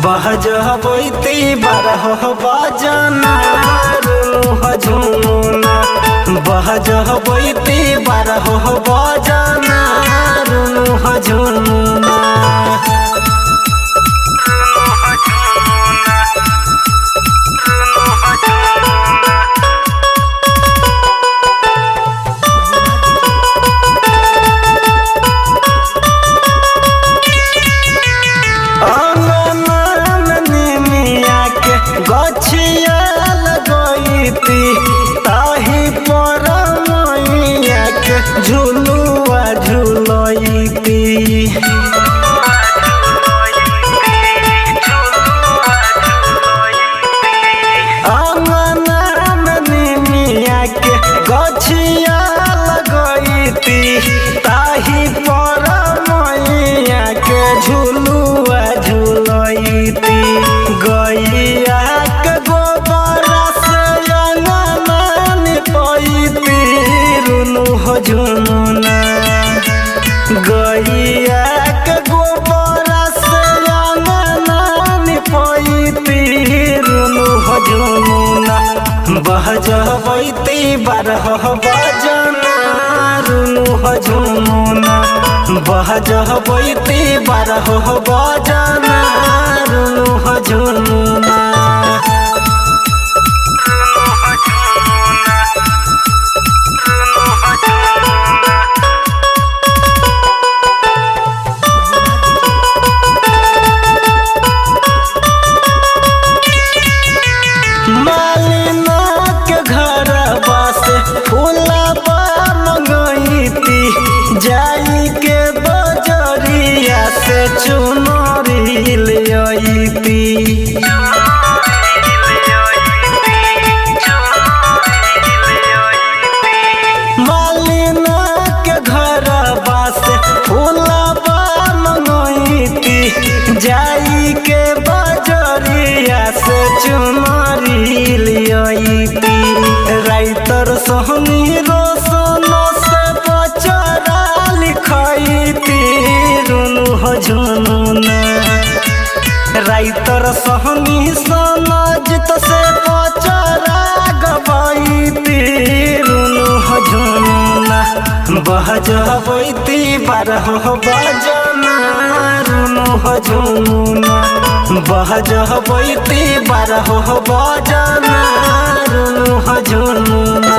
बहजबैती बारह बजना रुनु झुमुना बहजबैती बारह बजना रुनु झुमुना गछिया लगैती ताही पर मैया के झुलुआ झुलैती अंगना में निमिया के गछिया लगैती ताही पर मैया के झुलुआ झुलैती गैया झुमुना गैया के गोबर से अंगना निपैती रुनु झुमुना बहजबैती बारह बजना रुनु झुमुना बहजबैती बारह बजना रुनु झुमुना मालिना के घर बासे फूलबा मंगैती जाई के बजरिया से चुनरी लैती मालिना के घर बासे फूलबा मंगैती जाई के बजरिया से चुनरी लियती राइतर सोहनी रोशन से बचरा लिखैती रुनु झुमुना राइतर सोहनी सनजित से बचरा गबैती रुनु झुमुना बहजबैती बारह बजना रुनु झुमुना बहजबैती बारह बजना रुनु झुमुना।